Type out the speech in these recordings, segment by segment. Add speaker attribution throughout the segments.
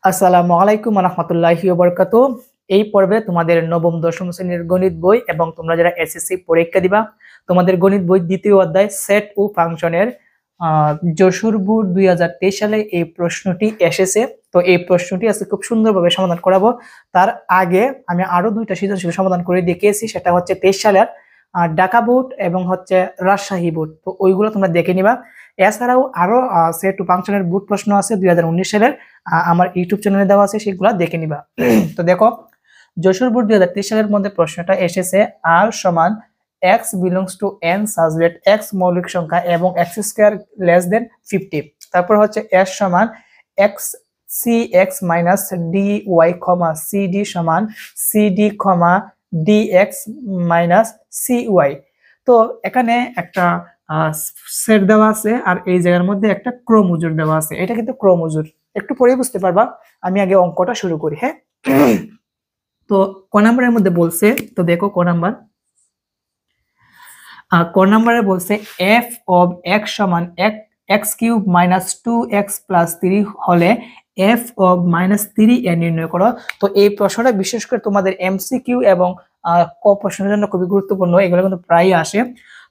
Speaker 1: আসসালামু আলাইকুম ওয়া রাহমাতুল্লাহি ওয়া বারাকাতুহু। এই পর্বে তোমাদের নবম দশম শ্রেণীর গণিত বই এবং তোমরা যারা এসএসসি পরীক্ষা দিবা তোমাদের গণিত বই দ্বিতীয় অধ্যায় সেট ও ফাংশনের যশোর বোর্ড 2023 সালে এই প্রশ্নটি এসেছে। তো এই প্রশ্নটি আজকে খুব সুন্দরভাবে সমাধান করাবো। তার আগে আমি আরো দুইটা সৃজনশীল সমাধান করে দেখিয়েছি, সেটা হচ্ছে 23 সালের ঢাকা বোর্ড এবং হচ্ছে রাজশাহী বোর্ড। তো ওইগুলো তোমরা দেখে নিবা। এছাড়াও আরো সেট ও ফাংশনের বোর্ড প্রশ্ন আছে 2019 সালের, আমার ইউটিউব চ্যানেলে দেওয়া আছে, সেগুলো দেখে নিবা। তো দেখো, যশোর বোর্ড 2023 সালের মধ্যে প্রশ্নটা এসেছে আর সমান x belongs to n such that x মৌলিক সংখ্যা এবং x স্কয়ার লেস দেন 50। তারপর হচ্ছে s সমান x cx minus dy, cd সমান cd, dx minus cy। তো এখানে একটা সেট দেওয়া আছে আর এই জায়গার মধ্যে একটা ক্রমজোড় দেওয়া আছে। এটা কিন্তু ক্রমজোড়, একটু পরে বুঝতে পারবা। আমি আগে অঙ্কটা শুরু করি। হ্যাঁ, তো ক নাম্বারের মধ্যে বলছে, তো দেখো ক নাম্বারে বলছে f of x সমান x cube minus 2x plus 3 হলে f of মাইনাস 3 এর নির্ণয় করো। তো এই প্রশ্নটা বিশেষ করে তোমাদের এমসিকিউ এবং ক প্রশ্নের জন্য খুবই গুরুত্বপূর্ণ, এগুলো কিন্তু প্রায়ই আসে।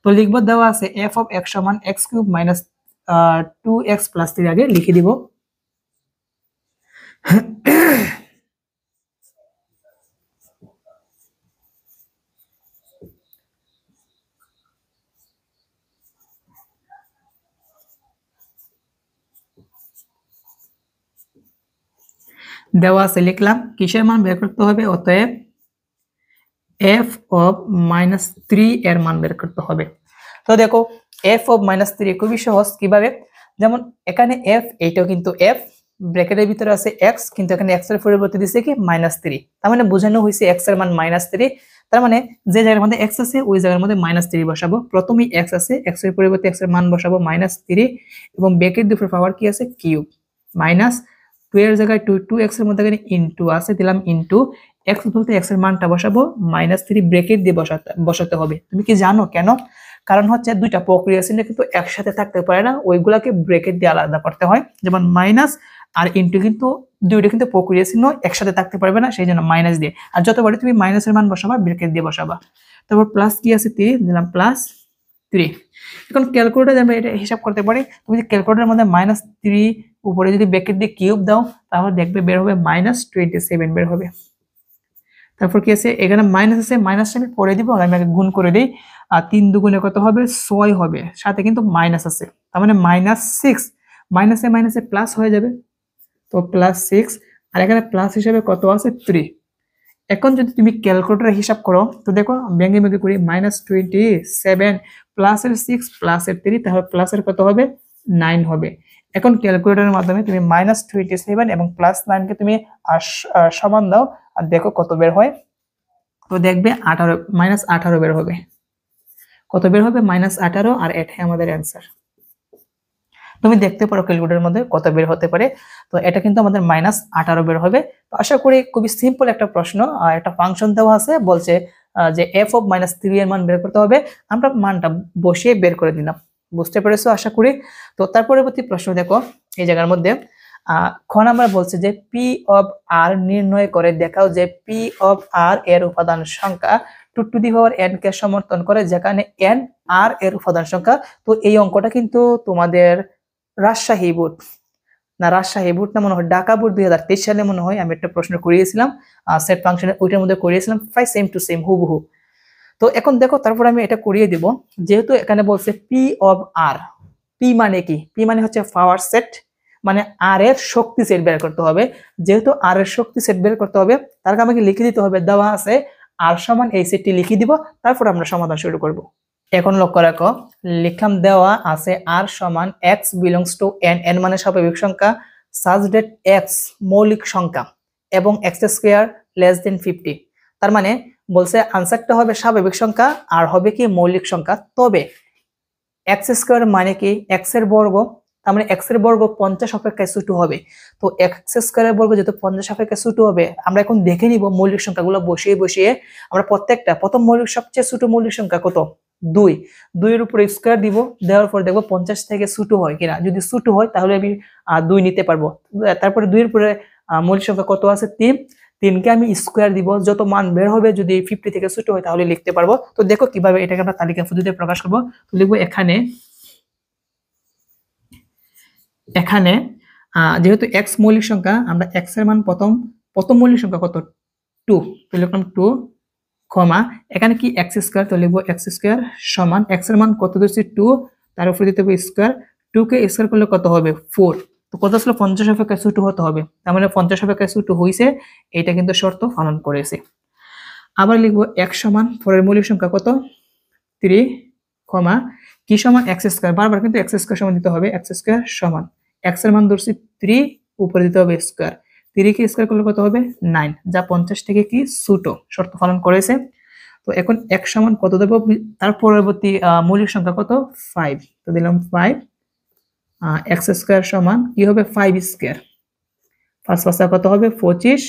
Speaker 1: তো লিখবো, দেওয়া আছে f of x সমান x cube minus 2x plus 3, আগে লিখে দিব। দেওয়া আছে, লিখলাম। কিসের মান বের করতে হবে? অতএব f of মাইনাস 3 এর মান বের করতে হবে। তো দেখো, f of মাইনাস 3 খুবই সহজ। কিভাবে? যেমন এখানে f, এইটাও কিন্তু f, ব্র্যাকেটের ভিতরে আছে x, কিন্তু এখানে x এর পরিবর্তে দিয়েছে কি মাইনাস 3। তার মানে বোঝানো হয়েছে x এর মান মাইনাস 3। তার মানে যে জায়গার মধ্যে x আছে ওই জায়গার মধ্যে মাইনাস 3 বসাবো। প্রথমেই x আছে, x এর পরিবর্তে x এর মান বসাবো মাইনাস 3, এবং ব্র্যাকেট দুপুর পাওয়ার কি আছে? কিউব। মাইনাস 2 এর জায়গায় 2x এর মধ্যে এখানে ইনটু আছে, দিলাম ইনটু x বলতে x এর মানটা বসাবো মাইনাস 3, ব্র্যাকেট দিয়ে বসাতে হবে। তুমি কি জানো কেন? কারণ হচ্ছে দুইটা প্রক্রিয়া চিহ্ন কিন্তু একসাথে থাকতে পারে না, ওইগুলাকে ব্র্যাকেট দিয়ে আলাদা করতে হয়। যেমন মাইনাস আর ইনটু কিন্তু দুইটা কিন্তু প্রক্রিয়া চিহ্ন একসাথে থাকতে পারবে না, সেই জন্য মাইনাস দিয়ে। আর যতবারই তুমি মাইনাসের মান বসাবা ব্র্যাকেট দিয়ে বসাবা। তারপর প্লাস কি আছে? 3, দিলাম প্লাস 3। এখন ক্যালকুলেটর আমরা এটা হিসাব করতে পারি। তুমি যদি ক্যালকুলেটরের মধ্যে মাইনাস 3 উপরে যদি ব্র্যাকেট দিয়ে কিউব দাও তাহলে দেখবে বের হবে মাইনাস 27 বের হবে। তারপর কি আছে? এখানে মাইনাস আছে, মাইনাস আমি পরে দিব, আমি আগে গুণ করে দিই। আর 3 দুগুণে কত হবে? 6 হবে, সাথে কিন্তু মাইনাস আছে, তার মানে মাইনাস 6। মাইনাসে মাইনাসে প্লাস হয়ে যাবে, তো প্লাস 6। আর এখানে প্লাস হিসেবে কত আছে? 3। এখন যদি তুমি ক্যালকুলেটরে হিসাব করো তো দেখো, ভেঙে ভেঙে করি, মাইনাস 27 প্লাসের 6 প্লাসের 3, তাহলে প্লাসের কত হবে? 9 হবে। এখন ক্যালকুলেটরের মাধ্যমে তুমি মাইনাস 27 এবং প্লাস 9 কে তুমি সমান দাও আর দেখো কত বের হয়। তো দেখবে 18, মাইনাস 18 বের হবে। কত বের হবে? মাইনাস 18, আর এটাই আমাদের অ্যান্সার। তুমি দেখতে পারো ক্যালকুলেটরের মধ্যে কত বের হতে পারে। তো এটা কিন্তু আমাদের মাইনাস 18 বের হবে। তো আশা করি খুবই সিম্পল একটা প্রশ্ন। একটা ফাংশন দেওয়া আছে, বলছে যে f of মাইনাস 3 এর মান বের করতে হবে, আমরা মানটা বসিয়ে বের করে দিলাম। বুঝতে পেরেছো আশা করি। তো তার পরবর্তী প্রশ্ন দেখো, এই জায়গার মধ্যে খ নাম্বার বলছে যে p of r নির্ণয় করে দেখাও যে p of r এর উপাদান সংখ্যা 2 টু দি পাওয়ার n কে সমর্থন করে, যেখানে n r এর উপাদান সংখ্যা। তো এই অঙ্কটা কিন্তু তোমাদের রাজশাহী বোর্ড না মনে হয় ঢাকা বোর্ড 2023 সালে মনে হয় আমি একটা প্রশ্ন করিয়েছিলাম সেট ফাংশনে, ওইটার মধ্যে করিয়েছিলাম প্রায় সেম টু সেম হুবহু। তো এখন দেখো, তারপর আমি এটা করিয়ে দিব। যেহেতু এখানে বলছে পি অফ আর, পি মানে কি? পি মানে হচ্ছে পাওয়ার সেট, মানে আর এর শক্তি সেট বের করতে হবে। যেহেতু আর এর শক্তি সেট বের করতে হবে, তার আমাকে লিখে দিতে হবে, দেওয়া আছে আর সমান এই সেটটি লিখে দিব, তারপর আমরা সমাধান শুরু করব। এখন লক্ষ্য রাখো, লিখলাম দেওয়া আছে আর সমান x belongs to n, n মানে স্বাভাবিক সংখ্যা, সাজ ডেট x মৌলিক সংখ্যা এবং x স্কয়ার লেস দেন 50। তার মানে বলছে আনসারটা হবে স্বাভাবিক সংখ্যা আর হবে কি মৌলিক সংখ্যা। তবে x স্কয়ার মানে কি? x এর বর্গ, তার মানে x এর বর্গ 50 অপেক্ষায় ছোট হবে। তো x স্কয়ারের বর্গ যেহেতু 50 অপেক্ষায় ছোট হবে, আমরা এখন দেখে নিব মৌলিক সংখ্যাগুলো বসিয়ে বসিয়ে। আমরা প্রত্যেকটা প্রথম মৌলিক সবচেয়ে ছোট মৌলিক সংখ্যা কত? 2। 2 এর উপরে স্কয়ার দিব, দেওয়ার পর দেখব 50 থেকে ছোট হয় কিনা। যদি ছোট হয় তাহলে আমি 2 নিতে পারবো। তারপরে 2 এর উপরে মৌলিক সংখ্যা কত আছে 3, 3 কে আমি স্কয়ার দিব, যত মান বের হবে যদি 50 থেকে ছোট হয় তাহলে লিখতে পারবো। তো দেখো কিভাবে এটাকে আমরা তালিকা পদ্ধতিতে প্রকাশ করব। তো লিখব এখানে যেহেতু x মৌলিক সংখ্যা, আমরা x এর মান প্রথম মৌলিক সংখ্যা কত 2, তো লিখলাম 2 কমা এখানে কি x স্কয়ার, তো লিখব x স্কয়ার সমান x এর মান কত ধরছি 2, তার উপরে দিতে হবে স্কয়ার, 2 কে স্কয়ার করলে কত হবে 4, তো কত আসলে 50 অপেক্ষা ছোট হতে হবে, তার মানে 50 অপেক্ষা ছোট হইছে, এটা কিন্তু শর্ত পালন করেছে। আবার লিখব x সমান পরের মৌলিক সংখ্যা কত 3 কমা কি সমান x স্কয়ার, বারবার কিন্তু x স্কয়ার সমান দিতে হবে, x স্কয়ার সমান x এর মান ধরছি 3, উপরে দিতে হবে স্কয়ার, 3 কে স্কয়ার করলে কত হবে 9, যা 50 থেকে কি ছোট, শর্ত পালন করেছে। তো এখন x সমান কত দেব, তার পরবর্তী মৌলিক সংখ্যা কত 5, তো দিলাম 5, x স্কয়ার সমান কি হবে 5 স্কয়ার, 5 5 কত হবে 25,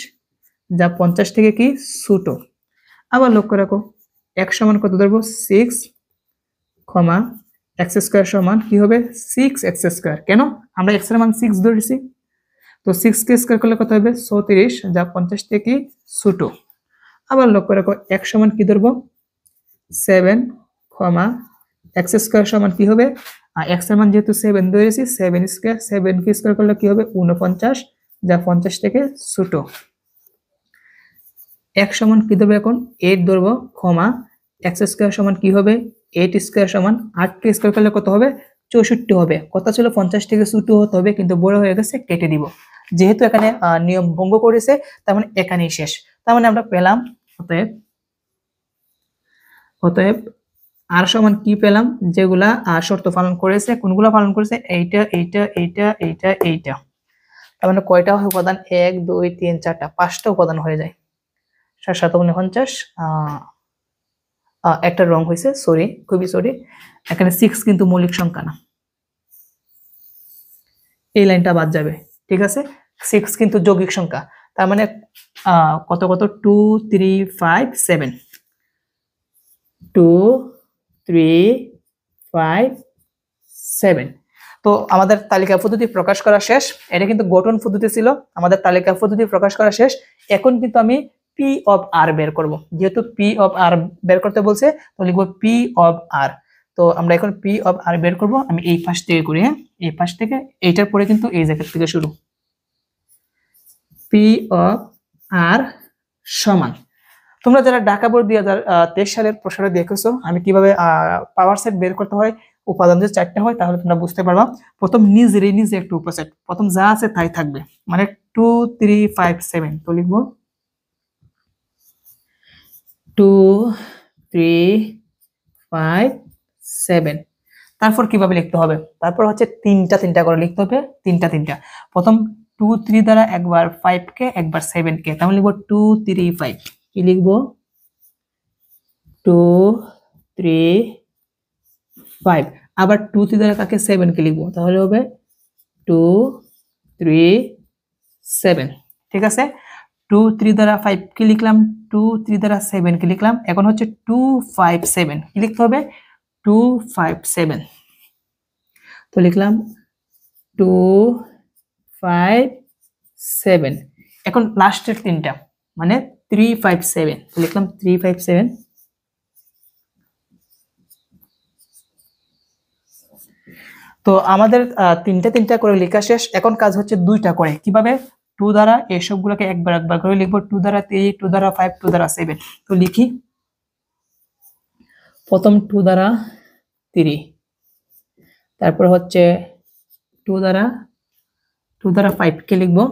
Speaker 1: যা 50 থেকে কি ছোট। আবার লক্ষ্য রাখো x সমান কত ধরবো 6 কমা x স্কয়ার সমান কি হবে 6x স্কয়ার, কেন আমরা x এর মান 6 ধরেছি, তো 6 কে স্কয়ার করলে কত হবে 36, যা 50 থেকে ছোট। আবার লক্ষ্য রাখো x সমান কি ধরবো 7 কমা x স্কয়ার সমান কি হবে, x এর মান যেহেতু 7 ধরেছি 7 স্কয়ার, 7 কে স্কয়ার করলে কি হবে 49, যা 50 থেকে ছোট। x সমান কি ধরবো এখন 8 ধরবো কমা x স্কয়ার সমান কি হবে 8 স্কয়ার সমান 8 কে স্কয়ার করলে কত হবে 64 হবে, কথা ছিল 50 থেকে ছোট হতে হবে কিন্তু বড় হয়ে গেছে, কেটে দিব, যেহেতু এখানে নিয়ম ভঙ্গ করেছে তার মানে এখানেই শেষ। তার মানে আমরা পেলাম অতএব আর সমান কি পেলাম, যেগুলা শর্ত পালন করেছে, কোনগুলা পালন করেছে এইটা এইটা এইটা এইটা এইটা, তার মানে কয়টা উপাদান 1 2 3 4টা 5টা উপাদান হয়ে যায়, 7 7 49, একটা রং হয়েছে, সরি খুবই সরি, এখানে 6 কিন্তু মৌলিক সংখ্যা না, এই লাইনটা বাদ যাবে, ঠিক আছে 6 কিন্তু যৌগিক সংখ্যা, তার মানে কত কত 2 3 5 7, 2 3 5 7। তো আমাদের তালিকা পদ্ধতি প্রকাশ করা শেষ, এটা কিন্তু গঠন পদ্ধতি ছিল, আমাদের তালিকা পদ্ধতি প্রকাশ করা শেষ। এখন কিন্তু আমি P of R বের করব, যেহেতু P of R বের করতে বলছে তো লিখব P of R। তো আমরা এখন P of R বের করব, আমি এই পাশ থেকে করি, হ্যাঁ এই পাশ থেকে, এইটার পরে কিন্তু এই জায়গা থেকে শুরু। P of R সমান, তোমরা যারা ঢাকা বোর্ড 2023 সালের প্রশ্নটা দেখেছো আমি কিভাবে পাওয়ার সেট বের করতে হয়, উপাদান যদি 4টা হয় তাহলে তোমরা বুঝতে পারবা। প্রথম নিজে একটু উপসেট, প্রথম যা আছে তাই থাকবে, মানে 2 3 5 7, তো লিখবো 2 3 5 7। তারপর কিভাবে লিখতে হবে, তারপর হচ্ছে তিনটা করে লিখতে হবে, তিনটা। প্রথম 2 3 দ্বারা একবার 5 কে একবার 7 কে, তাহলে লিখবো 2 3 5, কি লিখবো 2 3 5, আবার 2 3 দ্বারা কাকে 7 কে লিখবো, তাহলে হবে 2 3 7, ঠিক আছে 2 3 দ্বারা 5 কে লিখলাম, 2 3 দ্বারা 7 কে লিখলাম, এখন হচ্ছে 2 5 7, কি লিখতে হবে 2 5 7, তো লিখলাম 2 5 7। এখন লাস্টের তিনটা মানে 3 5 7, তো লিখলাম 3 5 7। তো আমাদের তিনটা করে লেখা শেষ, এখন কাজ হচ্ছে 2টা করে, কিভাবে 2 দ্বারা এই সবগুলোকে একবার করে লিখবো, 2 দ্বারা 3 2 দ্বারা 5 2 দ্বারা 7, তো লিখি প্রথম 2 দ্বারা 3, তারপর হচ্ছে 2 দ্বারা 5 কে লিখবো,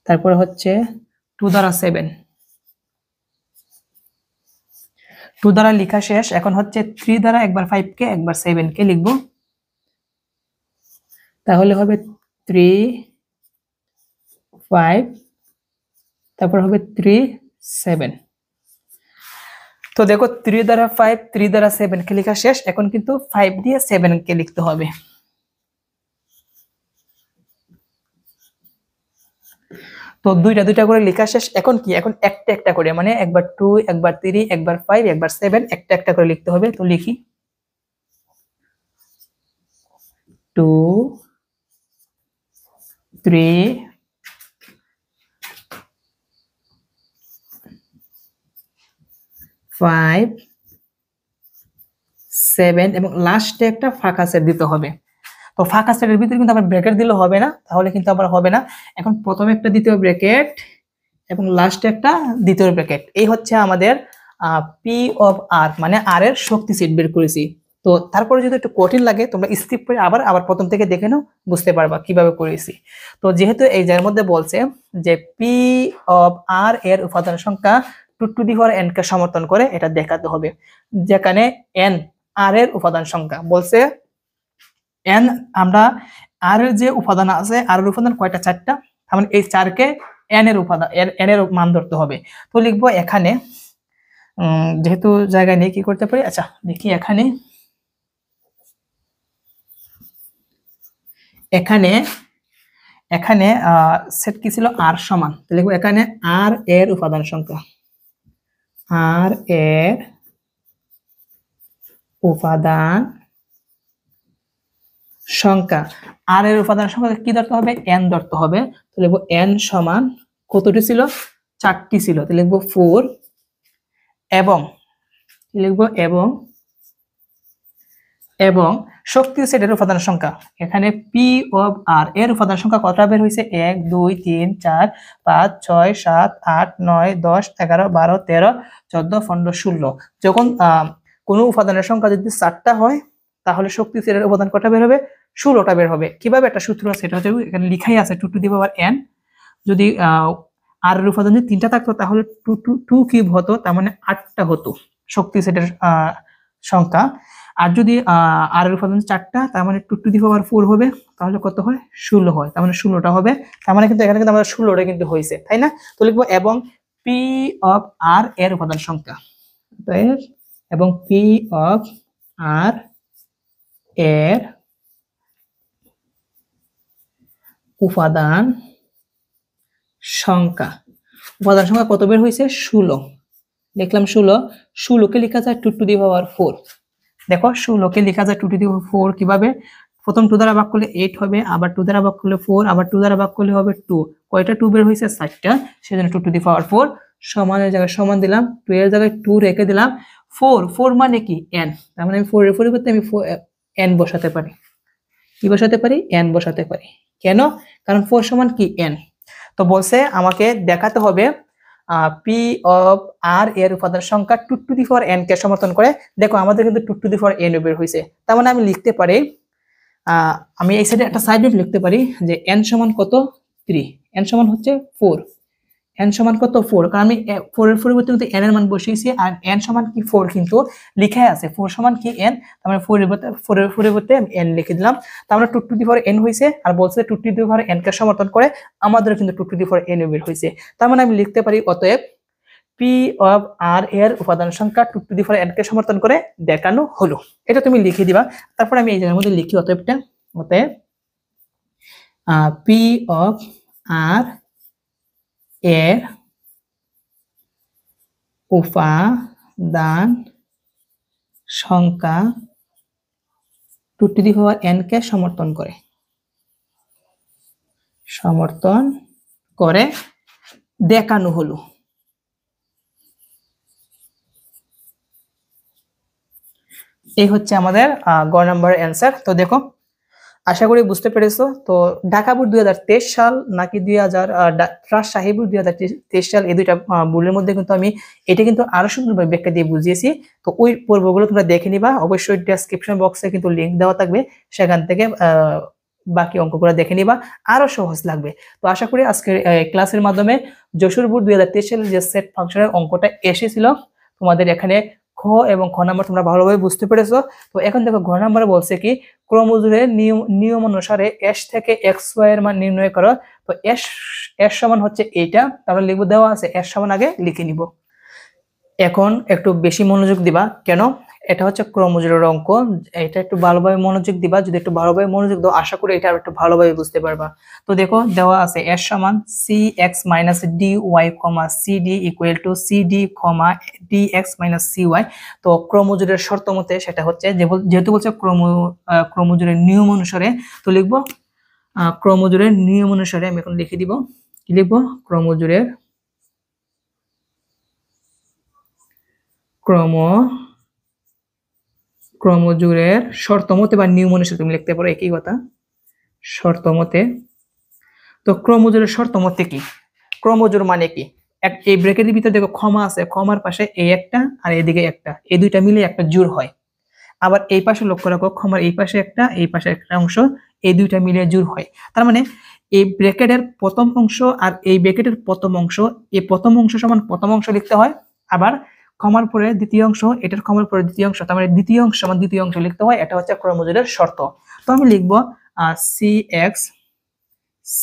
Speaker 1: তারপর হচ্ছে 2 দ্বারা 7, 2 দ্বারা লেখা শেষ, এখন হচ্ছে 3 দ্বারা একবার 5 কে একবার 7 কে লিখবো, তাহলে হবে 3 5, তারপর হবে 3 7। তো দেখো 3 দ্বারা 5 3 দ্বারা 7 কে লেখা শেষ, এখন কিন্তু 5 দিয়ে 7 কে লিখতে হবে। তো দুইটা করে লেখা শেষ, এখন কি এখন একটা করে, মানে একবার 2 একবার 3 একবার 5 একবার 7, একটা করে লিখতে হবে, তো লিখি 2 3 5 7 এবং লাস্টে একটা ফাঁকা সেট দিতে হবে। তো ফাঁকা সেটের ভিতরে কিন্তু আবার ব্র্যাকেট দিলে হবে না, তাহলে কিন্তু আবার হবে না। এখন প্রথমে একটা দ্বিতীয় ব্র্যাকেট এবং লাস্টে একটা দ্বিতীয় ব্র্যাকেট। এই হচ্ছে আমাদের পি অফ আর, মানে আর এর শক্তি সেট বের করেছি। তো তারপরে যদি একটু কঠিন লাগে তোমরা স্কিপ করে আবার প্রথম থেকে দেখে নাও, বুঝতে পারবা কিভাবে করেছি। তো যেহেতু এই জায়গার মধ্যে বলছে যে পি অফ আর এর উপাদান সংখ্যা 2 টু দি পাওয়ার n কে সমর্থন করে, এটা দেখাতে হবে। যেখানে n আর এর উপাদান সংখ্যা বলছে, n আমরা আর এর যে উপাদান আছে, আর এর উপাদান কয়টা? 4টা। তার মানে এই 4 কে n এর উপাদান n এর মান ধরতে হবে। তো লিখবো এখানে, যেহেতু জায়গায় নেই কি করতে পারি, আচ্ছা দেখি এখানে সেট কি ছিল? আর সমান, তো লিখবো এখানে আর এর উপাদান সংখ্যা, আর এর উপাদান সংখ্যা, আর এর উপাদান সংখ্যা কি ধরতে হবে? n ধরতে হবে। তো লিখবো n সমান কতটি ছিল? 4টি ছিল। তো লিখবো 4 এবং লিখবো এবং শক্তি সেটের উপাদান সংখ্যা, এখানে পি অফ আর এর উপাদান সংখ্যা কতটা বের হয়েছে? 1 2 3 4 5 6 7 8 9 10 11 12 13 14 15 16। যখন কোনো উপাদানের সংখ্যা যদি 4টা হয় তাহলে শক্তি সেটের উপাদান কয়টা বের হবে? 16টা বের হবে। কিভাবে? একটা সূত্র আছে, সেটা হচ্ছে এখানে লেখাই আছে 2 টু দি পাওয়ার n। যদি আর এর উপাদান যদি 3টা থাকতো তাহলে 2 কিউব হতো, তার মানে 8টা হতো শক্তি সেটের সংখ্যা। আর যদি আর এর উপাদান 4টা, তার মানে 2 টু দি পাওয়ার 4 হবে, তাহলে কত হয়? 16 হয়। তার মানে 16টা হবে। তার মানে কিন্তু এখানে কিন্তু আমাদের 16টা কিন্তু হয়েছে, তাই না? তো লিখবো এবং পি অফ আর এর উপাদান সংখ্যা, এবং পি অফ আর এর উপাদান সংখ্যা কত বের হয়েছে? 16। লিখলাম 16 কে লেখা যায় 2 টু দি পাওয়ার 4। দেখো 16 কে লেখা যায় 2 টু দি পাওয়ার 4 কিভাবে? প্রথম 2 দ্বারা ভাগ করলে 8 হবে, আবার 2 দ্বারা ভাগ করলে 4, আবার 2 দ্বারা ভাগ করলে হবে 2। কয়টা 2 বের হয়েছে? 4টা। সেজন্য 2 টু দি পাওয়ার 4। সমানের জায়গায় সমান দিলাম, 2 এর জায়গায় 2 রেখে দিলাম। 4 মানে কি? n। তার মানে আমি 4 এর পরিবর্তে আমি n বসাতে পারি। কি বসাতে পারি? n বসাতে পারি। কেন? কারণ 4 সমান কি? n। তো বলছে আমাকে দেখাতে হবে পি অফ আর এর উপাদান সংখ্যা 2 টু দি পাওয়ার n কে সমর্থন করে। দেখো আমাদের কিন্তু 2 টু দি পাওয়ার n বের হয়েছে। তার মানে আমি লিখতে পারি, আমি এই সাইডে একটা সাইড নোট লিখতে পারি যে n সমান কত? 3। n সমান হচ্ছে 4। n সমান কত? 4। কারণ আমি 4 এর পরিবর্তে কিন্তু n এর মান বসিয়েছি, আর n সমান কি? 4 কিন্তু লেখাই আছে। 4 সমান কি? n। তার মানে 4 এর পরিবর্তে আমি n লিখে দিলাম। তার মানে 2 টু দি পাওয়ার n হইছে, আর বলছে 2 টু দি পাওয়ার n কে সমর্থন করে। আমাদের কিন্তু 2 টু দি পাওয়ার n বের হইছে। তার মানে আমি লিখতে পারি অতএব পি অফ আর এর উপাদান সংখ্যা 2 টু দি পাওয়ার n কে সমর্থন করে দেখানো হলো। এটা তুমি লিখে দিবা। তারপর আমি এই জায়গার মধ্যে লিখি অতএব পি অফ আর এর উপাদান সংখ্যা 2 টু দি পাওয়ার n কে সমর্থন করে দেখানো হলো। এই হচ্ছে আমাদের গ নাম্বার অ্যান্সার। তো দেখো, আশা করি বুঝতে পেরেছো। তো ঢাকা বোর্ড 2023 সাল নাকি রাজশাহী বোর্ড 2023 সাল, এই দুইটা বোর্ডের মধ্যে কিন্তু আমি এটা কিন্তু আরো সুন্দরভাবে ব্যাখ্যা দিয়ে বুঝিয়েছি। তো ওই পর্বগুলো তোমরা দেখে নিবা। অবশ্যই ডেসক্রিপশন বক্সে কিন্তু লিংক দেওয়া থাকবে, সেখান থেকে বাকি অঙ্কগুলো দেখে নিবা, আরো সহজ লাগবে। তো আশা করি আজকের ক্লাসের মাধ্যমে যশোর বোর্ড 2023 সালের যে সেট ফাংশনের অঙ্কটা এসেছিল তোমাদের এখানে খ এবং খ নাম্বার তোমরা ভালোভাবে বুঝতে পেরেছো। তো এখন দেখো ঘ নাম্বারে বলছে কি, ক্রমজোড়ের নিয়ম অনুসারে s থেকে xy এর মান নির্ণয় করো। তো s সমান হচ্ছে এইটা, তাহলে লিখবো, দেওয়া আছে s সমান, আগে লিখে নিব। এখন একটু বেশি মনোযোগ দিবা, কেন? এটা হচ্ছে ক্রমজোড়ের অঙ্ক। এটা একটু ভালোভাবে মনোযোগ দিবা। যদি একটু ভালোভাবে মনোযোগ দাও, আশা করি এটা একটু ভালোভাবে বুঝতে পারবা। তো দেখো দেওয়া আছে s সমান cx - dy, cd = cd, dx - cy। তো ক্রমজোড়ের শর্ত মতে সেটা হচ্ছে, যেহেতু বলছে ক্রমজোড়ের নিয়ম অনুসারে, তো লিখবো ক্রমজোড়ের নিয়ম অনুসারে আমি এখন লিখে দিব, কি লিখবো, ক্রমজোড়ের শর্ত মতে বা নিয়ম অনুসারে তুমি লিখতে পারো, একই কথা, শর্ত মতে। তো ক্রমজোড়ের শর্ত মতে কি, ক্রমজোড় মানে কি, এই ব্র্যাকেটের ভিতরে দেখো ক্ষমা আছে, ক্ষমার পাশে এই একটা আর এদিকে একটা, এই দুইটা মিলে একটা জোড় হয়। আবার এই পাশে লক্ষ্য রাখো, ক্ষমার এই পাশে একটা, এই পাশে একটা অংশ, এই দুইটা মিলে জোড় হয়। তার মানে এই ব্র্যাকেটের প্রথম অংশ আর এই ব্র্যাকেটের প্রথম অংশ, এই প্রথম অংশ সমান প্রথম অংশ লিখতে হয়, আবার ক্ষমার পরে দ্বিতীয় অংশ, এটার ক্ষমার পরে দ্বিতীয় অংশ, তার মানে দ্বিতীয় অংশ সমান দ্বিতীয় অংশ লিখতে হয়। এটা হচ্ছে ক্রমজোড়ের শর্ত। তো আমি লিখবো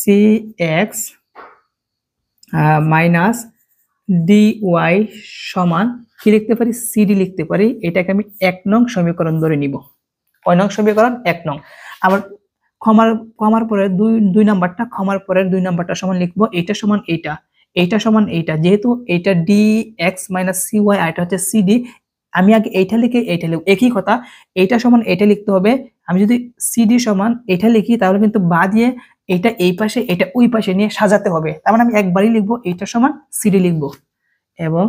Speaker 1: cx মাইনাস dy সমান কি লিখতে পারি, cd লিখতে পারি। এটাকে আমি 1 নং সমীকরণ ধরে নিব। কয় নং সমীকরণ, 1 নং। আবার ক্ষমার পরে দুই নাম্বারটা, ক্ষমার পরের 2 নাম্বারটা সমান লিখবো এইটা সমান এইটা, এইটা সমান এইটা, যেহেতু এইটা dx মাইনাস cy আর এটা হচ্ছে cd, আমি আগে এইটা লিখে এইটা লিখব, একই কথা, এইটা সমান এইটা লিখতে হবে। আমি যদি cd সমান এইটা লিখি তাহলে কিন্তু বা দিয়ে এইটা এই পাশে এটা ওই পাশে নিয়ে সাজাতে হবে, তার মানে আমি একবারই লিখবো এইটা সমান cd লিখবো, এবং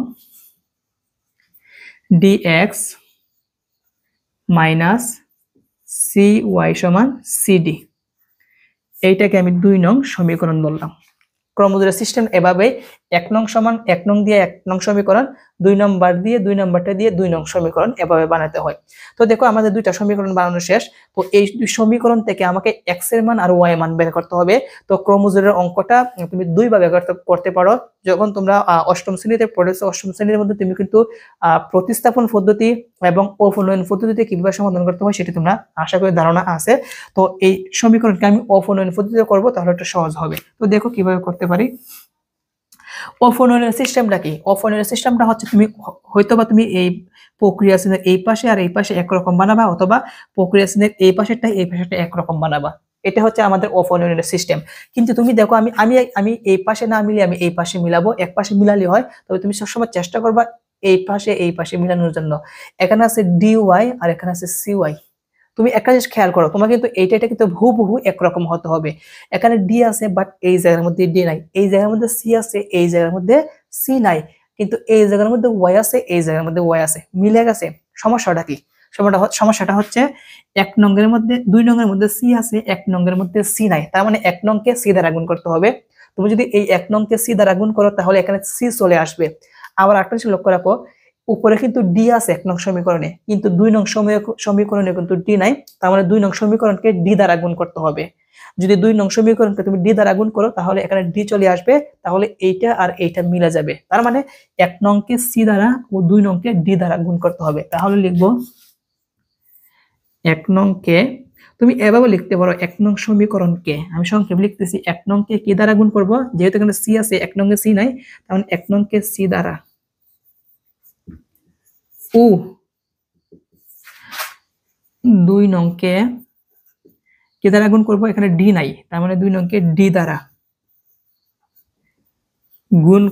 Speaker 1: dx মাইনাস cy সমান cd, এইটাকে আমি 2 নং সমীকরণ বললাম। ক্রমজোড়ের সিস্টেম এভাবে 1 নং সমান 1 নং দিয়ে 1 নং সমীকরণ, 2 নম্বর দিয়ে 2 নম্বরটা দিয়ে 2 নং সমীকরণ, এভাবে বানাতে হয়। তো দেখো আমাদের দুইটা সমীকরণ বানানো শেষ। তো এই দুই সমীকরণ থেকে আমাকে x এর মান আর y এর মান বের করতে হবে। তো ক্রমজোড়ের অঙ্কটা তুমি দুই ভাবে করতে পারো। যখন তোমরা অষ্টম শ্রেণীতে পড়েছো, অষ্টম শ্রেণীর মধ্যে তুমি কিন্তু প্রতিস্থাপন পদ্ধতি এবং অফুন্নয়ন পদ্ধতিতে কিভাবে সমাধান করতে হয় সেটা তোমরা আশা করি ধারণা আছে। তো এই সমীকরণকে আমি অফুন্নয়ন পদ্ধতিতে করব, তাহলে এটা সহজ হবে। তো দেখো কিভাবে করতে পারি। অফুন্নয়নের সিস্টেমটা কি, অফুন্নয়নের সিস্টেমটা হচ্ছে তুমি হয়তোবা তুমি এই প্রক্রিয়া চিহ্নের এই পাশে আর এই পাশে একরকম বানাবা, অথবা প্রক্রিয়া চিহ্নের এই পাশেরটা একরকম বানাবা। এটা হচ্ছে আমাদের অফুন্নয়নের সিস্টেম। কিন্তু তুমি দেখো আমি আমি আমি এই পাশে না মিলিয়ে আমি এই পাশে মিলাবো, এক পাশে মিলালে হয়, তবে তুমি সবসময় চেষ্টা করবা এই পাশে মিলানোর জন্য। এখানে আছে dy আর এখানে আছে cy। তুমি একটা জিনিস খেয়াল করো, তোমার কিন্তু এটা কিন্তু হুবহু একরকম হতে হবে। এখানে ডি আছে বাট এই জায়গার মধ্যে ডি নাই, এই জায়গার মধ্যে সি আছে এই জায়গার মধ্যে সি নাই, কিন্তু এই জায়গার মধ্যে ওয়াই আছে এই জায়গার মধ্যে ওয়াই আছে, মিলে গেছে। সমস্যাটা কি, সমস্যাটা হচ্ছে 1 নংয়ের মধ্যে 2 নংয়ের মধ্যে সি আছে, 1 নংয়ের মধ্যে সি নাই, তার মানে 1 নংকে সি দ্বারা গুণ করতে হবে। তুমি যদি এই 1 নংকে সি দ্বারা গুণ করো তাহলে এখানে সি চলে আসবে। আবার একটা জিনিস লক্ষ্য রাখো, উপরে কিন্তু ডি আছে 1 নং সমীকরণে, কিন্তু 2 নং সমীকরণে কিন্তু ডি নাই, তার মানে 2 নং সমীকরণকে ডি দ্বারা গুণ করতে হবে। যদি 2 নং সমীকরণকে তুমি ডি দ্বারা গুণ করো তাহলে এখানে ডি চলে আসবে, তাহলে এইটা আর এইটা মিলে যাবে। তার মানে 1 নংকে সি দ্বারা ও 2 নংকে ডি দ্বারা গুণ করতে হবে। তাহলে লিখবো 1 নংকে, তুমি এভাবে লিখতে পারো 1 নং সমীকরণকে, আমি সংক্ষেপে লিখতেছি, 1 নংকে কি দ্বারা গুণ করব, যেহেতু এখানে সি আছে 1 নংয়ে সি নাই, তাহলে 1 নংকে সি দ্বারা ও 2 নংকে কি দ্বারা গুণ করব, এখানে ডি নাই, তার মানে 2 নংকে ডি দ্বারা গুণ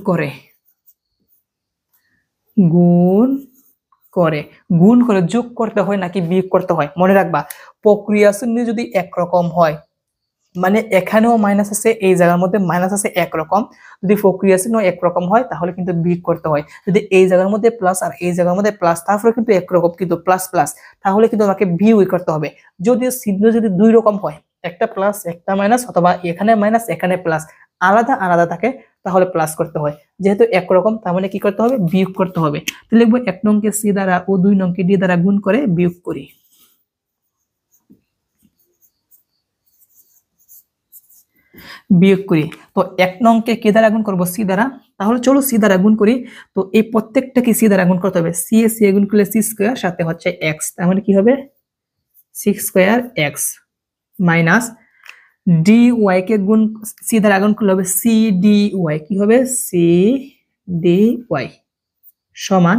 Speaker 1: করে যোগ করতে হয় নাকি বিয়োগ করতে হয়। মনে রাখবা প্রক্রিয়া চিহ্ন যদি একরকম হয়, মানে এখানেও মাইনাস আছে এই জায়গার মধ্যে মাইনাস আছে একরকম, যদি প্রক্রিয়া চিহ্ন একরকম হয় তাহলে কিন্তু বিয়োগ করতে হয়। যদি এই জায়গার মধ্যে প্লাস আর এই জায়গার মধ্যে প্লাস, তারপরে কিন্তু একরকম কিন্তু প্লাস প্লাস, তাহলে কিন্তু আমাকে বিয়োগ করতে হবে। যদিও চিহ্ন যদি 2 রকম হয়, একটা প্লাস একটা মাইনাস, অথবা এখানে মাইনাস এখানে প্লাস, আলাদা আলাদা থাকে, তাহলে প্লাস করতে হয়। যেহেতু একরকম তার মানে কি করতে হবে, বিয়োগ করতে হবে। তো লিখবো 1 নংকে সি দ্বারা ও 2 নংকে ডি দ্বারা গুণ করে বিয়োগ করি। তো 1 নংকে কি দ্বারা গুণ করব, সি দ্বারা, তাহলে চলো সি দ্বারা গুণ করি। তো এই প্রত্যেকটাকে সি দ্বারা গুণ করতে হবে, সি এ সি গুণ করলে সি স্কয়ার, সাথে হচ্ছে এক্স, তার মানে কি হবে 6 square x, minus d y কে গুণ সি দ্বারা গুণ করলে হবে সি ডি ওয়াই, কি হবে সি ডি ওয়াই সমান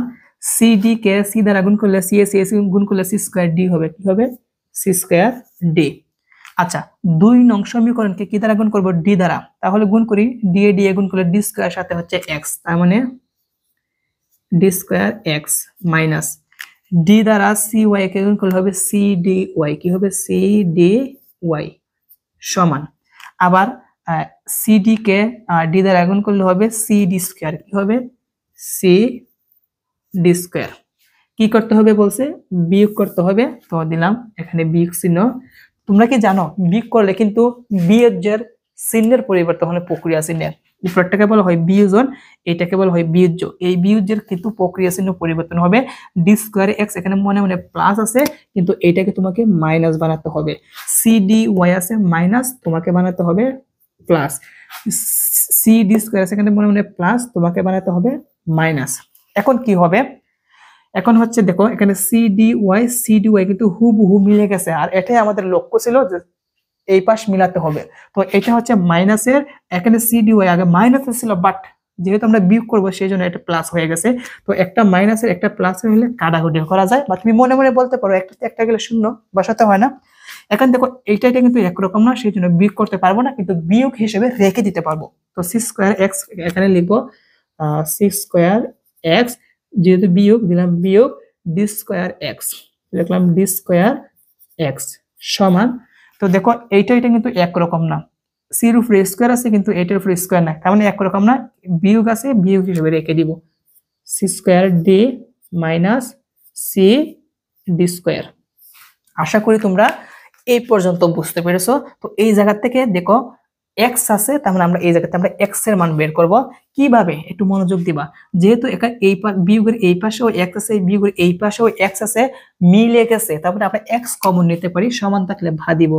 Speaker 1: সি ডি কে সি দ্বারা গুণ করলে সি এ সি গুণ করলে সি স্কয়ার ডি হবে, কি হবে সি স্কয়ার ডি। আচ্ছা 2 নং সমীকরণকে কি দ্বারা গুণ করব, ডি দ্বারা, তাহলে গুণ করি, ডি এ গুণ করলে ডি স্কয়ার, সাথে হচ্ছে এক্স, তার মানে D square x, minus D দ্বারা সি ওয়াই কে গুণ করলে হবে সি ডি ওয়াই, কি হবে সি ডি ওয়াই সমান আবার সিডি কে ডি দ্বারা গুণ করলে হবে সিডি স্কয়ার, কি হবে সিডি স্কয়ার। কি করতে হবে বলছে, বিয়োগ করতে হবে, তো দিলাম এখানে বিয়োগ চিহ্ন। তোমরা কি জানো বিয়োগ করলে কিন্তু বিয়োগের চিহ্নের পরিবর্তন হয় প্রক্রিয়া চিহ্নের, উপরটাকে বলা হয় বিয়োজন, এটাকে বলা হয় বিয়োজ্য। এই বিয়োজ্যের কিন্তু প্রক্রিয়া চিহ্ন পরিবর্তন হবে। ডি স্কয়ার এক্স এখানে মনে মনে প্লাস আছে, কিন্তু এটাকে তোমাকে মাইনাস বানাতে হবে। সি ডি ওয়াই আছে মাইনাস, তোমাকে বানাতে হবে প্লাস। সি ডি স্কয়ার আছে এখানে মনে মনে প্লাস, তোমাকে বানাতে হবে মাইনাস। এখন কি হবে, এখন হচ্ছে দেখো এখানে সি ডি ওয়াই কিন্তু হুবহু মিলে গেছে, আর এটাই আমাদের লক্ষ্য ছিল যে এই পাশ মিলাতে হবে। তো এটা হচ্ছে মাইনাসের, এখানে সি ডি ওয়াই আগে মাইনাসের ছিল, বাট যেহেতু আমরা বিয়োগ করবো সেই জন্য এটা প্লাস হয়ে গেছে। তো একটা মাইনাসের একটা প্লাস হলে কাটাকুটি করা যায়, বা তুমি মনে মনে বলতে পারো একটা একটা গেলে শূন্য বসাতে হয় না। এখন দেখো এইটা কিন্তু একরকম না, সেই জন্য বিয়োগ করতে পারবো না, কিন্তু বিয়োগ হিসেবে রেখে দিতে পারবো। তো সি স্কোয়ার এক্স এখানে লিখবো সি স্কোয়ার এক্স, যেহেতু বিয়োগ দিলাম বিয়োগ ডি স্কোয়ার এক্স, লিখলাম ডি স্কোয়ার এক্স সমান। তো দেখো এইটা কিন্তু একরকম না, সির উপরে স্কোয়ার আছে কিন্তু এটার উপরে স্কোয়ার না, তার মানে একরকম না, বিয়োগ আছে বিয়োগ হিসেবে রেখে দিব। C square D minus C d square. আশা করি তোমরা এই পর্যন্ত বুঝতে পেরেছো। তো এই জায়গা থেকে দেখো এক্স আছে, তার মানে আমরা এই জায়গাতে আমরা এক্স এর মান বের করব। কিভাবে একটু মনোযোগ দিবা, যেহেতু এখানে এই বিয়োগের এই পাশেও এক্স আছে, বিয়োগের এই পাশেও এক্স আছে, মিলে গেছে, তারপরে আমরা এক্স কমন নিতে পারি, সমান থাকলে ভা দিব।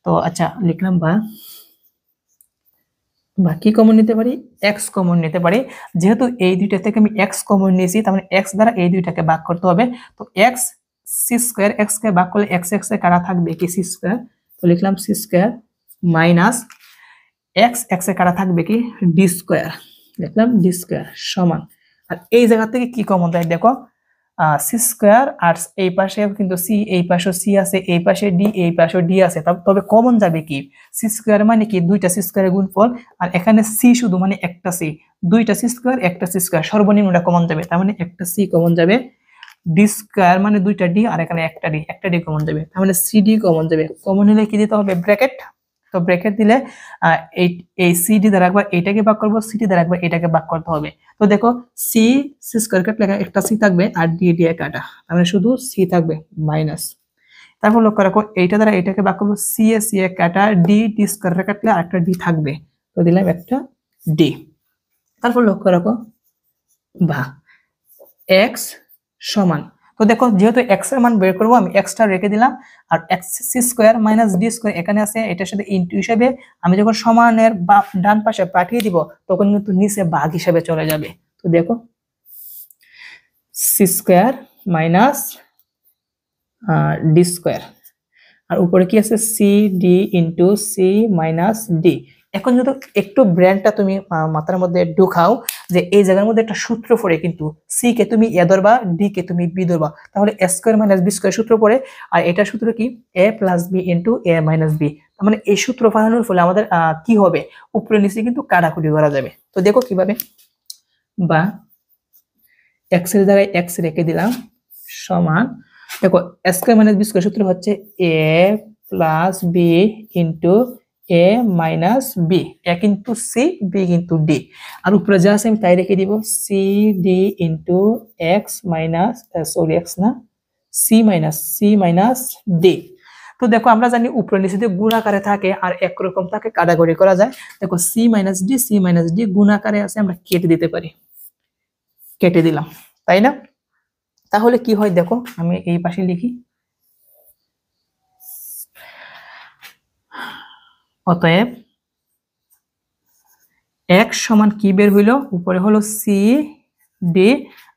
Speaker 1: তো আচ্ছা লিখলাম বা কি কমন নিতে পারি, এক্স কমন নিতে পারি। যেহেতু এই দুইটা থেকে আমি এক্স কমন নিয়েছি, তার মানে এক্স দ্বারা এই দুইটাকে ভাগ করতে হবে। তো এক্স সি স্কোয়ার এক্স কে ভাগ করলে এক্স এক্স এ কাটা থাকবে কি সি স্কোয়ার, তো লিখলাম c square minus x x এ কাটা থাকবে কি ডি স্কোয়ার, লিখলাম ডি স্কোয়ার সমান। আর এই জায়গা থেকে কি কমন দেয় দেখো, সি স্কোয়ার আর এই পাশে কিন্তু সি, এই পাশে সি আছে, এই পাশে ডি, এই পাশে ডি আছে, তবে কমন যাবে কি সি স্কোয়ার মানে কি দুইটা সি স্কোয়ারের গুণফল, আর এখানে সি শুধু মানে একটা সি, দুইটা সি স্কোয়ার একটা সি স্কোয়ার, সর্বনিম্নটা কমন যাবে, তার মানে একটা সি কমন যাবে। ডি স্কোয়ার মানে দুইটা ডি, আর এখানে একটা ডি কমন যাবে, তার মানে সি ডি কমন যাবে। কমন হলে কি দিতে হবে ব্র্যাকেট, তো ব্র্যাকেট দিলে এই সি ডি দ্বারা একবার এটাকে ভাগ করবো, সি ডি দ্বারা একবার এটাকে ভাগ করতে হবে। তো দেখো সি সি স্কোয়ার কাটলে একটা সি থাকবে, আর ডি ডি কাটা, তার মানে শুধু সি থাকবে মাইনাস। তারপর লক্ষ্য রাখো এইটা দ্বারা এটাকে ভাগ করবো, সি এ কাটা, ডি ডি স্কোয়ার কাটলে আরেকটা ডি থাকবে, তো দিলাম একটা ডি। তারপর লক্ষ্য রাখো বা এক্স সমান, তো দেখো যেহেতু এক্স এর মান বের করবো আমি এক্সটা রেখে দিলাম, আর x c square minus d square এখানে আছে, এটার সাথে ইনটু হিসেবে আমি যখন সমানের ডান পাশে পাঠিয়ে দিব তখন কিন্তু নিচে ভাগ হিসেবে চলে যাবে। তো দেখো c square minus d square, আর উপরে কি আছে c D into c minus d. এখন যদি একটু ব্র্যান্ডটা তুমি মাথার মধ্যে ঢুকাও যে এই জায়গার মধ্যে একটা সূত্র পড়ে, কিন্তু সি কে তুমি এ ধরবা, ডি কে তুমি বি ধরবা, তাহলে এ স্কোয়ার মাইনাস বি স্কোয়ার সূত্র পড়ে, আর এটা সূত্র কি এ plus B into A minus B. তার মানে এই সূত্র বানানোর ফলে আমাদের কি হবে, উপরে নিচে কিন্তু কাটাকুটি করা যাবে। তো দেখো কিভাবে, বা এক্স এর জায়গায় এক্স রেখে দিলাম সমান, দেখো স্কয়ার মাইনাস বি স্কয়ার সূত্র হচ্ছে A plus B into A minus B, A কিন্তু সি বি কিন্তু ডি, আর উপরে যা আছে আমি তাই রেখে দিব, C D into X minus sorry X না সি মাইনাস ডি। তো দেখো আমরা জানি উপরে নিচে দিয়ে গুণাকারে থাকে আর একরকম থাকে, কাটাকুটি করা যায়। দেখো সি মাইনাস ডি গুণাকারে আছে, আমরা কেটে দিতে পারি, কেটে দিলাম, তাই না? তাহলে কি হয় দেখো আমি এই পাশে লিখি, অতএব এক্স সমান কি বের হইলো, উপরে হলো সি ডি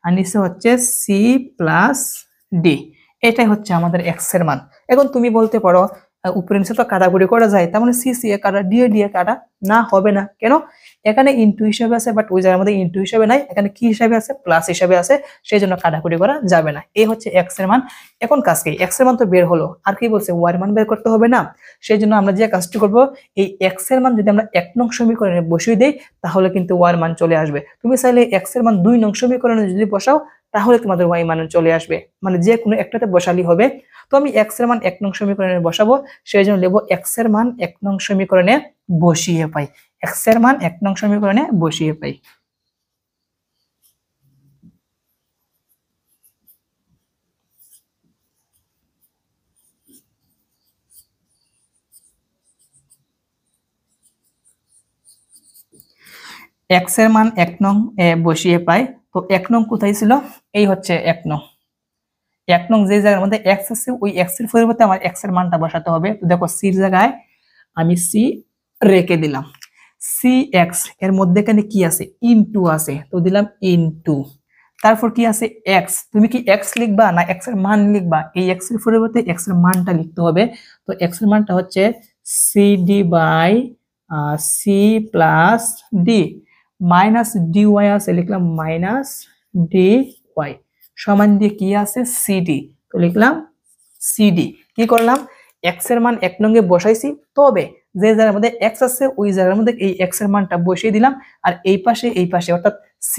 Speaker 1: আর নিচে হচ্ছে সি প্লাস ডি, এটাই হচ্ছে আমাদের এক্স এর মান। এখন তুমি বলতে পারো উপরে নিচে তো কাটাকুটি করা যায়, তার মানে সি সি এ কাটা ডি এ কাটা, না হবে না কেন, এখানে ইনটু হিসেবে আছে বাট ওই জায়গার মধ্যে ইনটু হিসেবে নাই, এখানে কি হিসেবে আছে প্লাস হিসেবে আছে, সেই জন্য কাটাকুটি করা যাবে না। এই হচ্ছে এক্স এর মান। এখন কাজ কি, এক্স এর মান তো বের হলো, আর কি বলছে ওয়াই এর মান বের করতে হবে না, সেই জন্য আমরা যে কাজটি করব, এই এক্স এর মান যদি আমরা 1 নং সমীকরণে বসিয়ে দেই তাহলে কিন্তু ওয়াই এর মান চলে আসবে। তুমি চাইলে এক্স এর মান 2 নং সমীকরণে যদি বসাও তাহলে তোমাদের ওয়াই মান চলে আসবে, মানে যে কোনো একটাতে বসালেই হবে। তো আমি x এর মান 1 নং সমীকরণে বসাবো, সেই জন্য লিখব x এর মান 1 নং সমীকরণে বসিয়ে পাই, x এর মান 1 নং সমীকরণে বসিয়ে পাই। x এর মান 1 নং বসিয়ে পাই। তো 1 নং কোথায় ছিল, এই হচ্ছে 1 নং। 1 নং যে জায়গার মধ্যে x আছে ওই x এর পরিবর্তে আমার x এর মানটা বসাতে হবে। তো দেখো c এর জায়গায় আমি c রেখে দিলাম, cx এর মধ্যে এখানে কি আছে, ইনটু আছে, তো দিলাম ইনটু, তারপর কি আছে x, তুমি কি x লিখবা না x এর মান লিখবা, এই x এর পরিবর্তে x এর মানটা লিখতে হবে। তো x এর মানটা হচ্ছে cd by c plus d minus dy আছে, লিখলাম মাইনাস dy সমান দিয়ে কি আছে cd, তো লিখলাম cd। কি করলাম, x এর মান 1 নং এ বসাইছি, তবে যে জায়গার মধ্যে x আছে ওই জায়গার মধ্যে এই x এর মানটা বসিয়ে দিলাম, আর এই পাশে অর্থাৎ c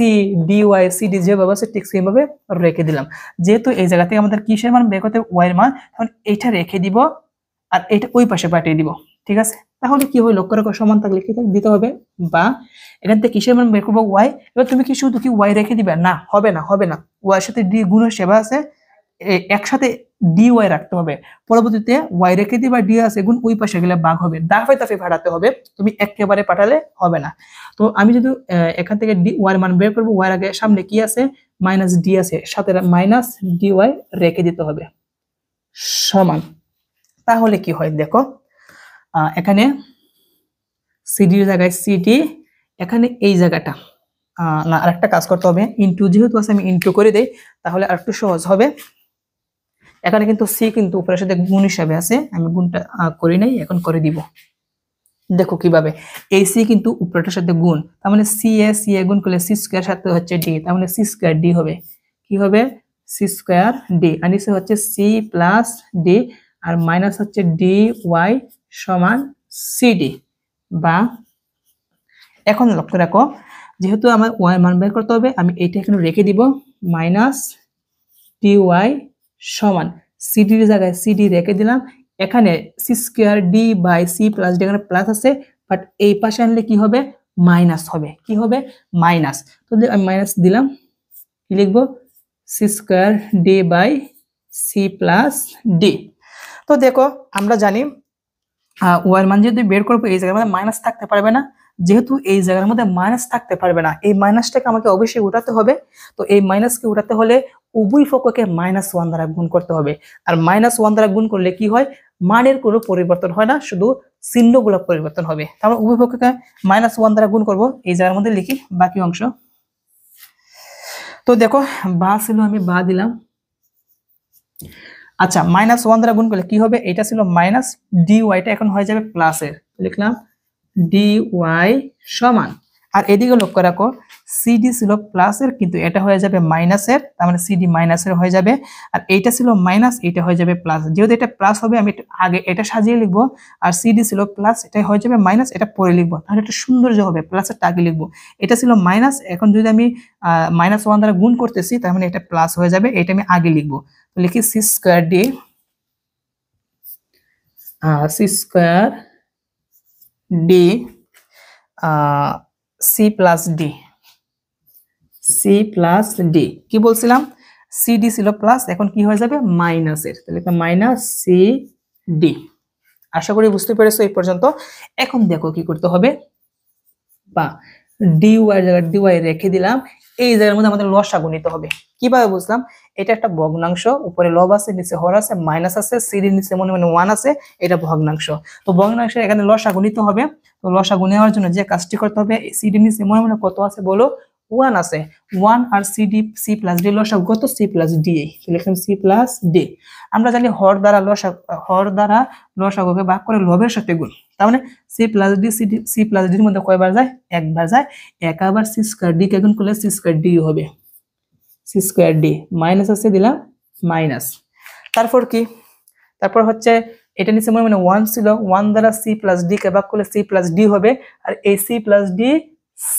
Speaker 1: dy cd যেভাবে আছে ঠিক সেইভাবে রেখে দিলাম। যেহেতু এই জায়গা থেকে আমাদের কিসের মান বের করতে, y এর মান, তখন এইটা রেখে দিব আর এইটা ওই পাশে পাঠিয়ে দিব, ঠিক আছে। তাহলে কি হয়, লক্ষ্য রাখো সমান থাকলে কি দিতে হবে, বা এখান থেকে কিসের মান বের করবো y। এবার তুমি কি শুধু কি y রেখে দিবে, না হবে না, y এর সাথে d গুণের সেবা আছে, একসাথে dy রাখতে হবে, পরবর্তীতে y রেখে দিবা, d আছে গুণ ওই পাশে গেলে ভাগ হবে, দাফে দাফে পাঠাতে হবে, তুমি একেবারে পাঠালে হবে না। তো আমি যদি এখান থেকে y এর মান বের করবো, y এর আগে সামনে কি আছে মাইনাস d আছে, সাথে মাইনাস dy রেখে দিতে হবে সমান। তাহলে কি হয় দেখো, এখানে cd এর জায়গায় cd, এখানে এই জায়গাটা না আরেকটা কাজ করতে হবে, ইনটু যেহেতু আছে আমি ইনটু করে দেই তাহলে আরেকটু সহজ হবে। এখানে কিন্তু c কিন্তু উপরের সাথে গুণ হিসাবে আছে, আমি গুণটা করি নাই, এখন করে দিব। দেখো কিভাবে, এই c কিন্তু উপরের সাথে গুণ, তার মানে c এ গুণ করলে c স্কয়ার সাথে হচ্ছে d, তার মানে c স্কয়ার d হবে, কি হবে c স্কয়ার d, আর নিচে হচ্ছে c প্লাস d, আর মাইনাস হচ্ছে dy সমান cd। বা এখন লক্ষ্য রাখো, যেহেতু আমার y মান বের করতে হবে, আমি এইটা এখানে রেখে দিব, মাইনাস dy সমান cd এর জায়গায় cd রেখে দিলাম, এখানে c square d by c plus d, এখানে প্লাস আছে, বাট এই পাশে আনলে কি হবে মাইনাস হবে, কি হবে মাইনাস। তো আমি মাইনাস দিলাম, কি লিখবো c square d by c plus d। তো দেখো আমরা জানি y এর মান যদি বের করবো এই জায়গার মধ্যে মাইনাস থাকতে পারবে না, যেহেতু এই জায়গার মধ্যে মাইনাস থাকতে পারবে না, এই মাইনাসটাকে আমাকে অবশ্যই উঠাতে হবে। তো এই মাইনাসকে উঠাতে হলে উভয় পক্ষকে -1 দ্বারা গুণ করতে হবে, আর -1 দ্বারা গুণ করলে কি হয়, মানের কোনো পরিবর্তন হয় না, শুধু চিহ্নগুলো পরিবর্তন হবে। তাহলে উভয় পক্ষকে -1 দ্বারা গুণ করব, এই জায়গার মধ্যে লিখি বাকি অংশ। তো দেখো বা ছিল, আমি বা দিলাম, আচ্ছা -1 দ্বারা গুণ করলে কি হবে, এটা ছিল মাইনাস, dy টা এখন হয়ে যাবে প্লাসের, লিখলাম dy সমান, আর এদিকে লক্ষ্য রাখো cd ছিল প্লাসের কিন্তু এটা হয়ে যাবে মাইনাসের, তার মানে cd মাইনাসের হয়ে যাবে, আর এইটা ছিল মাইনাস, এটা হয়ে যাবে প্লাস, যেহেতু এটা প্লাস হবে আমি আগে এটা সাজিয়ে লিখবো, আর cd ছিল প্লাস, এটা হয়ে যাবে মাইনাস, এটা পরে লিখবো, তাহলে এটা সৌন্দর্য হবে, প্লাসের আগে লিখবো। এটা ছিল মাইনাস, এখন যদি আমি -1 দ্বারা গুণ করতেছি তার মানে এটা প্লাস হয়ে যাবে, এটা আমি আগে লিখবো, তো লিখি c square d c square d c plus d, কি বলছিলাম cd ছিল প্লাস, এখন কি হয়ে যাবে মাইনাসের, তাহলে মাইনাস cd। আশা করি বুঝতে পেরেছো এই পর্যন্ত। এখন দেখো কি করতে হবে, বা dy এর জায়গায় dy রেখে দিলাম, এই জায়গার মধ্যে আমাদের লসাগু নিতে হবে। কিভাবে বুঝলাম, এটা একটা ভগ্নাংশ, উপরে লব আছে, নিচে হর আছে, মাইনাস আছে, cd নিচে মনে 1 আছে, এটা ভগ্নাংশ। তো ভগ্নাংশের এখানে লসাগু নিতে হবে। তো লসাগু নেওয়ার জন্য যে কাজটি করতে হবে, cd নিচে মনে কত আছে বলো, 1 আছে, 1 আর cd c প্লাস d লসাগু কত, c প্লাস d, লিখলাম c প্লাস d। আমরা জানি হর দ্বারা লসাগুকে ভাগ করে লবের সাথে গুণ, তার মানে c plus d c plus d এর মধ্যে কয়বার যায়, একবার যায়, এক আবার c স্কয়ার d কে গুণ করলে c স্কয়ার d হবে, c স্কয়ার d মাইনাস আছে দিলাম মাইনাস, তারপর কি, তারপর হচ্ছে এটা নিচে মনে 1 ছিল, 1 দ্বারা c প্লাস d কে ভাগ করলে c প্লাস d হবে, আর এই c প্লাস d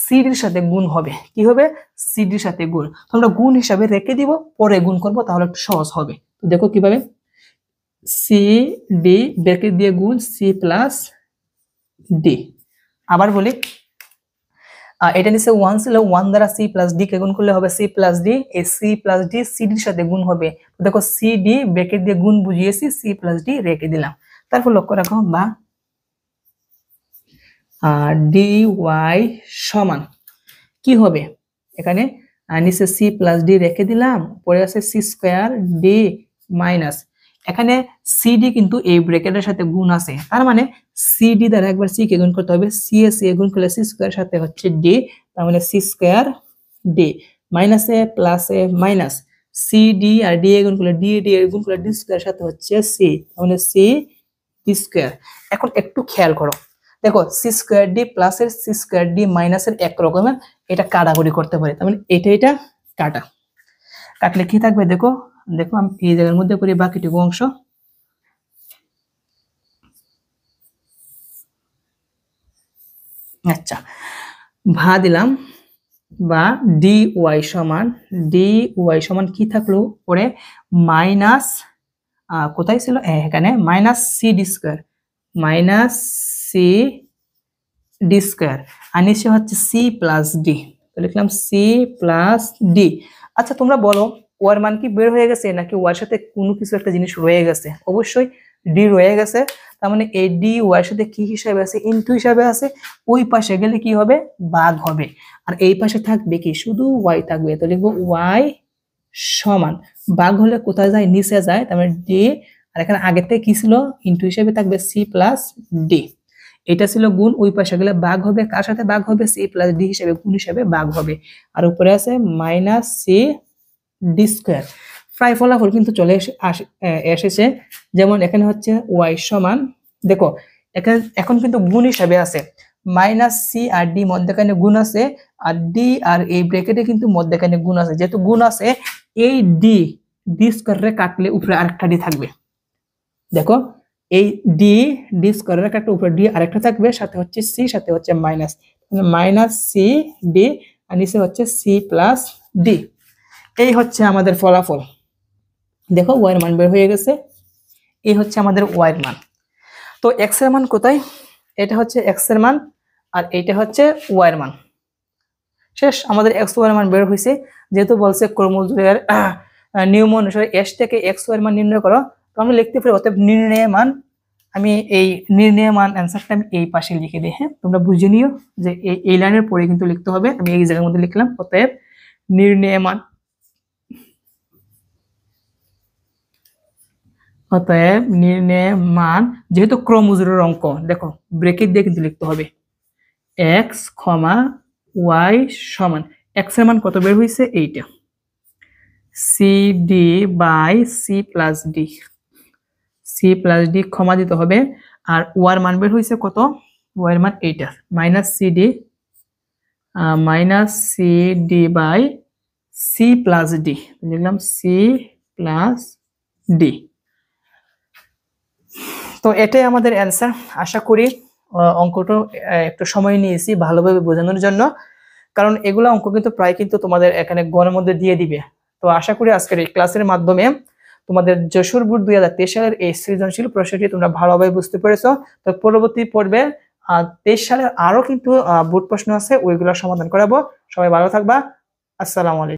Speaker 1: cd এর সাথে গুণ হবে, কি হবে cd এর সাথে গুণ, তো আমরা গুণ হিসাবে রেখে দিব, পরে গুণ করব, তাহলে একটু সহজ হবে। তো দেখো কিভাবে, সি ডি ব্র্যাকেট দিয়ে গুণ সি প্লাস ডি। আবার বলি, এটা নিচে 1 ছিল, 1 দ্বারা সি প্লাস ডি কে গুণ করলে হবে সি প্লাস ডি, এই সি প্লাস ডি সি ডির সাথে গুণ হবে। দেখো সি ডি ব্র্যাকেট দিয়ে গুণ বুঝিয়েছি, সি প্লাস ডি রেখে দিলাম। তারপর লক্ষ্য রাখো বা ডি ওয়াই সমান কি হবে, এখানে নিচে সি প্লাস ডি রেখে দিলাম, পরে আছে সি স্কোয়ার ডি মাইনাস, এখানে সিডি কিন্তু এই ব্র্যাকেটের সাথে গুণ আছে, তার মানে সিডি দ্বারা একবার সি কে গুণ করতে হবে, সি এ সি গুণ করলে সি স্কোয়ার সাথে হচ্ছে ডি, তার মানে C square D minus A plus A minus C D আর ডি এ গুণ করলে ডি ডি এ গুণ করলে ডি স্কোয়ার সাথে হচ্ছে সি, তার মানে সি ডি স্কোয়ার। এখন একটু খেয়াল করো, দেখো সি স্কোয়ার ডি প্লাস এর সি স্কোয়ার ডি মাইনাস এর এক রকমের, এটা কাটাকুটি করতে পারে, তার মানে এটা কাটা, কাটলে কি থাকবে দেখো, দেখো আমি এই জায়গার মধ্যে করি বাকিটুকু অংশ। আচ্ছা, ভা দিলাম বা ডি ওয়াই সমান কি থাকলো পরে মাইনাস, কোথায় ছিল এখানে minus C d square, minus C d square, আর নিচে হচ্ছে সি প্লাস ডি, তো লিখলাম সি প্লাস ডি। আচ্ছা তোমরা বলো ওয়ার মান কি বের হয়ে গেছে নাকি ওয়ার সাথে কোনো কিছু একটা জিনিস রয়ে গেছে? অবশ্যই ডি রয়ে গেছে, তার মানে এই ডি ওয়ার সাথে কি হিসাবে আছে, ইনটু হিসাবে আছে, ওই পাশে গেলে কি হবে ভাগ হবে, আর এই পাশে থাকবে কি শুধু ওয়াই থাকবে, তো লিখবো ওয়াই সমান ভাগ হলে কোথায় যায় নিচে যায়, তার মানে ডি, আর এখানে আগের থেকে কি ছিল ইনটু হিসাবে থাকবে সি প্লাস ডি, এটা ছিল গুণ, ওই পাশে গেলে ভাগ হবে, কার সাথে ভাগ হবে সি প্লাস ডি হিসেবে গুণ হিসেবে ভাগ হবে, আর উপরে আছে মাইনাস সি ডি স্কোয়ার। প্রায় ফলাফল কিন্তু চলে এসেছে, যেমন এখানে হচ্ছে ওয়াই সমান, দেখো এখানে এখন কিন্তু গুণ হিসাবে আছে, মাইনাস সি আর ডি মধ্যখানে গুণ আছে, আর ডি আর এই ব্র্যাকেটে কিন্তু মধ্যখানে গুণ আছে, যেহেতু গুণ আছে এই ডি ডি স্কোয়ারে কাটলে উপরে আরেকটা ডি থাকবে, দেখো এই ডি ডি স্কোয়ারের একটা উপরে ডি আরেকটা থাকবে, সাথে হচ্ছে সি সাথে হচ্ছে মাইনাস, মাইনাস সি ডি আর নিচে হচ্ছে সি প্লাস ডি। এই হচ্ছে আমাদের ফলাফল, দেখো ওয়াই এর মান বের হয়ে গেছে, এই হচ্ছে আমাদের ওয়াই এর মান। তো এক্স এর মান কোথায়, এটা হচ্ছে এক্স এর মান আর এইটা হচ্ছে ওয়াই এর মান, শেষ আমাদের এক্স ওয়াই এর মান বের হয়েছে। যেহেতু বলছে ক্রমজোড়ের নিয়ম অনুসারে এস থেকে এক্স ওয়াই এর মান নির্ণয় করো, তো আমরা লিখতে পারি অতএব নির্ণয় মান, আমি এই নির্ণয় মান অ্যান্সারটা আমি এই পাশে লিখে দিই, হ্যাঁ তোমরা বুঝে নিও যে এই লাইনের পরে কিন্তু লিখতে হবে, আমি এই জায়গার মধ্যে লিখলাম অতএব নির্ণয় মান, অতএব নির্ণয় মান, যেহেতু ক্রমজোড়ের অঙ্ক দেখো ব্র্যাকেট দিয়ে কিন্তু লিখতে হবে, এক্স কমা ওয়াই সমান এক্স এর মান কত বের হয়েছে এইটা, C D by C plus D, C plus D comma দিতে হবে, আর ওয়ার মান বের হয়েছে কত, ওয়ার মান এইটা minus C D by C plus D, লিখলাম সি প্লাস ডি। তো এটাই আমাদের অ্যান্সার। আশা করি অঙ্কটা একটু সময় নিয়েছি ভালোভাবে বোঝানোর জন্য, কারণ এগুলো অঙ্ক কিন্তু প্রায় কিন্তু তোমাদের এখানে গণের মধ্যে দিয়ে দিবে। তো আশা করি আজকের এই ক্লাসের মাধ্যমে তোমাদের যশোর বোর্ড 2023 সালের এই সৃজনশীল প্রশ্নটি তোমরা ভালোভাবে বুঝতে পেরেছো। তো পরবর্তী পর্বে 23 সালের আরো কিন্তু বোর্ড প্রশ্ন আছে, ওইগুলো সমাধান করাবো। সবাই ভালো থাকবা, আসসালামু আলাইকুম।